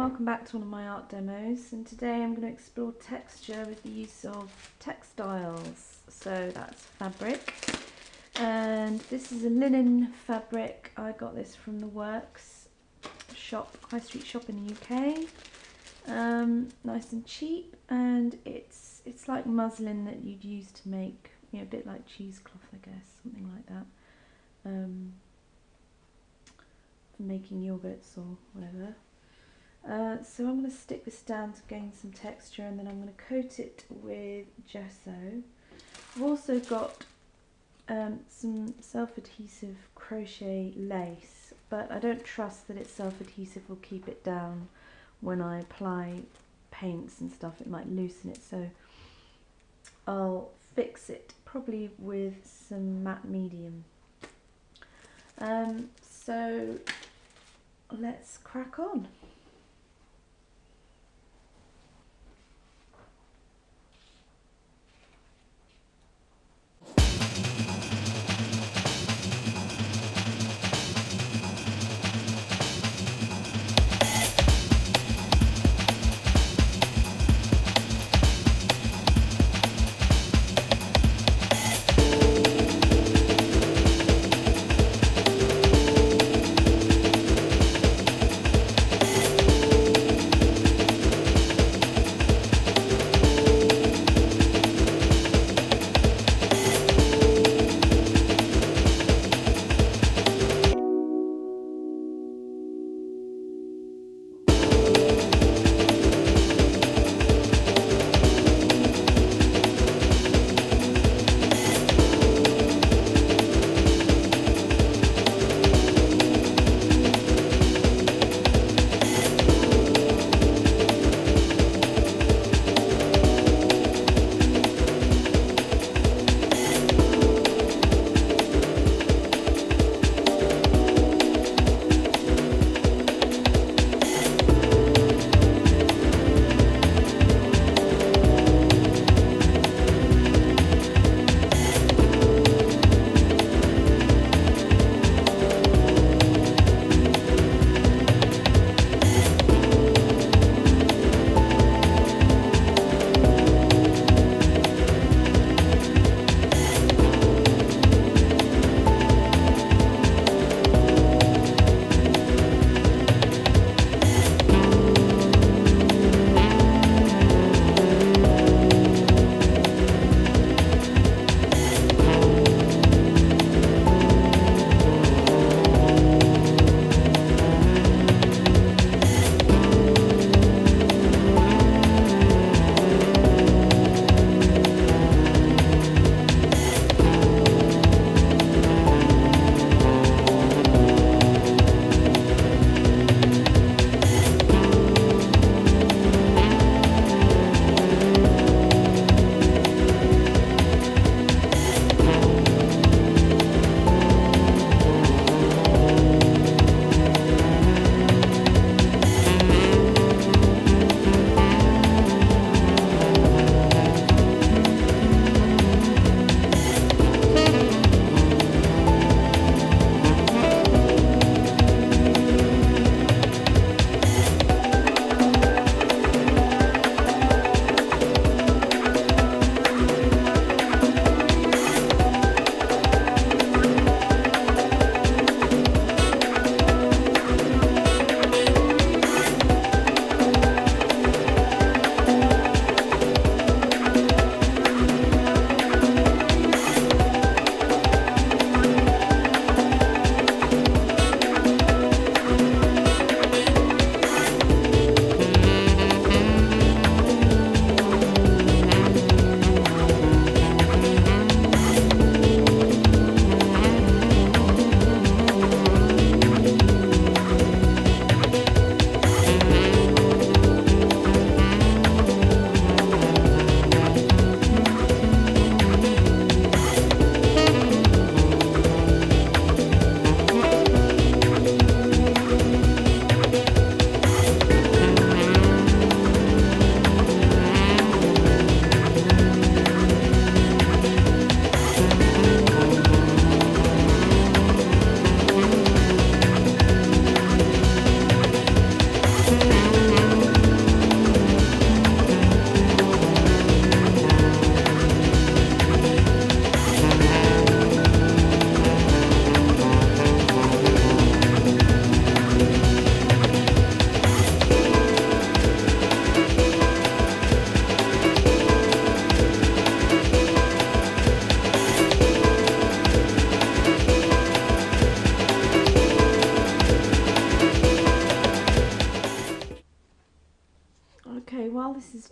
welcome back to one of my art demos, and today I'm going to explore texture with the use of textiles. So that's fabric, and this is a linen fabric. I got this from the Works shop, high street shop in the UK. Nice and cheap, and it's like muslin that you'd use to make, you know, a bit like cheesecloth, I guess, something like that, for making yogurts or whatever. So I'm going to stick this down to gain some texture, and then I'm going to coat it with gesso. I've also got some self-adhesive crochet lace, but I don't trust that it's self-adhesive will keep it down when I apply paints and stuff. It might loosen it, so I'll fix it probably with some matte medium. So let's crack on.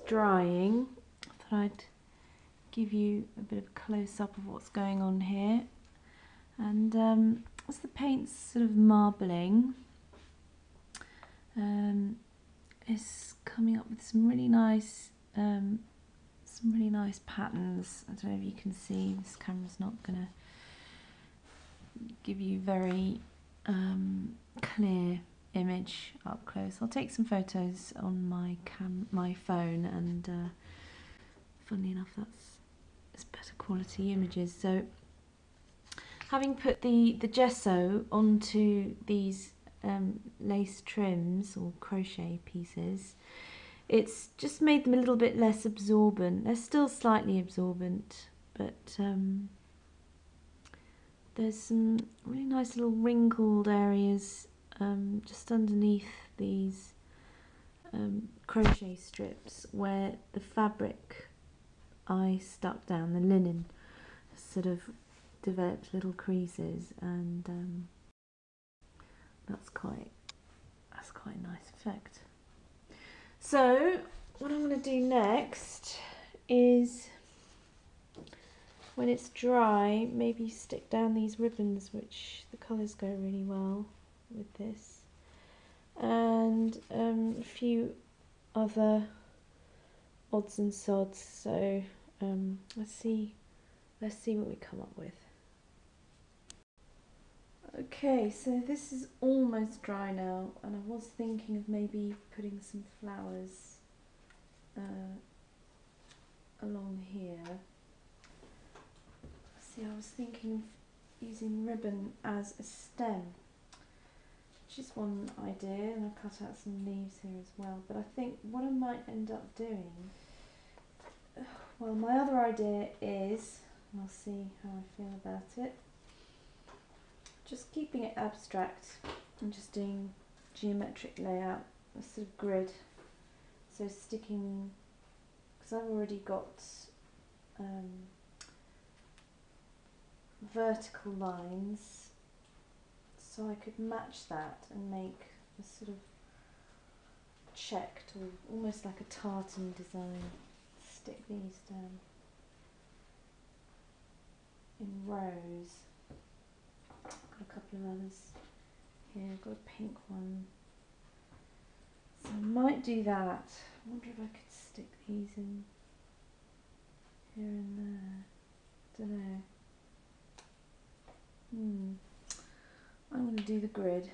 drying, I thought I'd give you a bit of a close-up of what's going on here. And as the paint's sort of marbling, it's coming up with some really nice patterns. I don't know if you can see, this camera's not going to give you very clear image up close. I'll take some photos on my phone, and funnily enough it's better quality images. So having put the gesso onto these lace trims or crochet pieces, it's just made them a little bit less absorbent. They're still slightly absorbent, but there's some really nice little wrinkled areas just underneath these crochet strips where the fabric I stuck down, the linen, sort of developed little creases, and that's quite a nice effect. So what I'm going to do next is, when it's dry, maybe stick down these ribbons, which the colours go really well with this, and a few other odds and sods. So let's see what we come up with. Okay, so this is almost dry now, and I was thinking of maybe putting some flowers along here. See, I was thinking of using ribbon as a stem, which is one idea, and I've cut out some leaves here as well. But I think what I might end up doing, well, my other idea is, and I'll see how I feel about it, just keeping it abstract and just doing geometric layout, a sort of grid. So sticking, because I've already got vertical lines, so I could match that and make a sort of checked, or almost like a tartan design. Stick these down in rows. Got a couple of others here. I've got a pink one, so I might do that. I wonder if I could stick these in here and there. Don't know. I'm going to do the grid.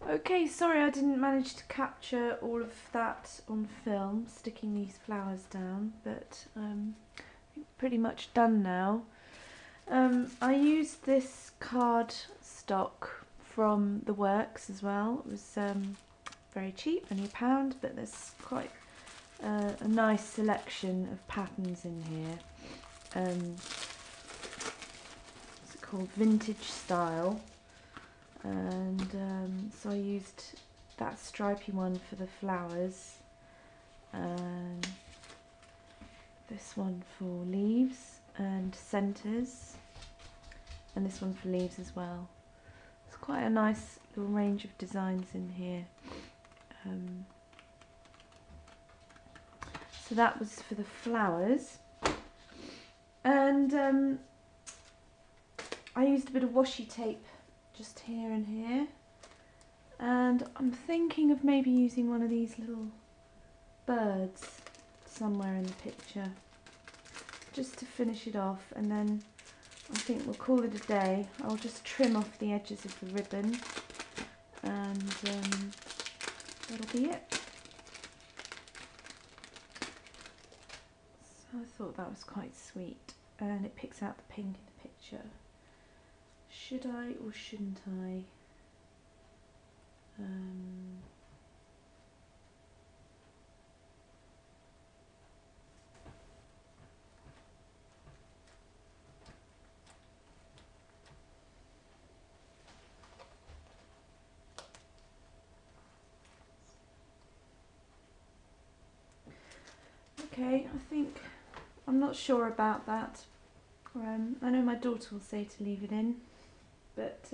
Okay, sorry I didn't manage to capture all of that on film, sticking these flowers down, but I'm pretty much done now. I used this card stock from the Works as well. It was very cheap, only £1, but there's quite a nice selection of patterns in here. It's called Vintage Style. And so I used that stripy one for the flowers, and this one for leaves and centres, and this one's for leaves as well. It's quite a nice little range of designs in here. So that was for the flowers, and I used a bit of washi tape just here and here, and I'm thinking of maybe using one of these little birds somewhere in the picture just to finish it off, and then I think we'll call it a day. I'll just trim off the edges of the ribbon, and that'll be it. So I thought that was quite sweet, and it picks out the pink in the picture. Should I or shouldn't I? Okay, I think, I'm not sure about that. I know my daughter will say to leave it in, but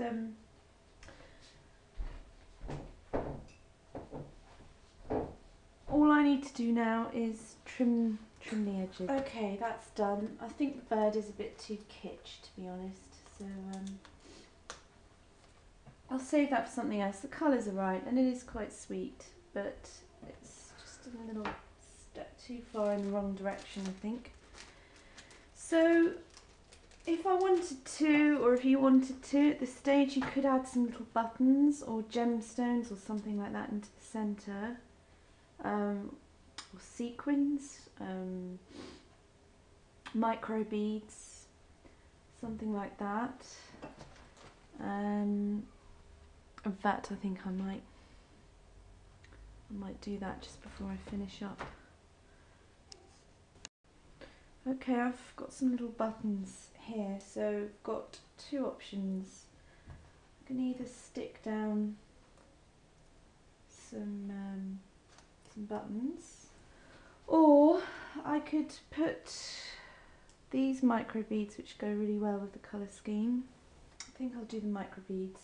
all I need to do now is trim the edges. Okay, that's done. I think the bird is a bit too kitsch, to be honest, so I'll save that for something else. The colours are right, and it is quite sweet, but it's just a little step too far in the wrong direction, I think. So if I wanted to, or if you wanted to, at this stage you could add some little buttons or gemstones or something like that into the centre, or sequins, micro beads, something like that. In fact, I think I might do that just before I finish up. Okay, I've got some little buttons here, so I've got two options. I can either stick down some buttons, or I could put these micro beads, which go really well with the colour scheme. I think I'll do the micro beads.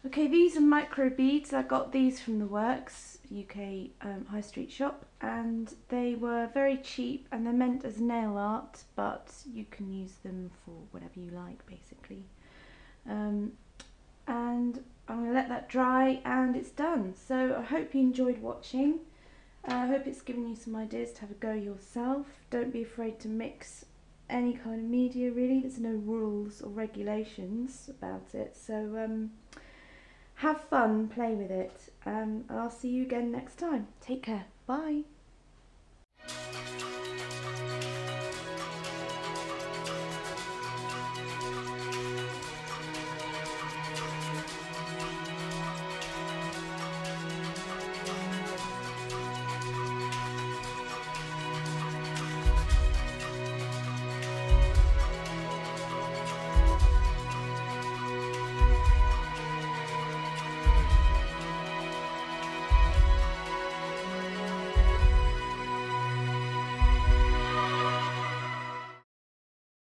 Okay, these are micro beads. I got these from the Works UK high street shop, and they were very cheap, and they're meant as nail art, but you can use them for whatever you like, basically. And I'm going to let that dry, and it's done. So I hope you enjoyed watching. I hope it's given you some ideas to have a go yourself. Don't be afraid to mix any kind of media, really. There's no rules or regulations about it, so have fun, play with it, and I'll see you again next time. Take care. Bye.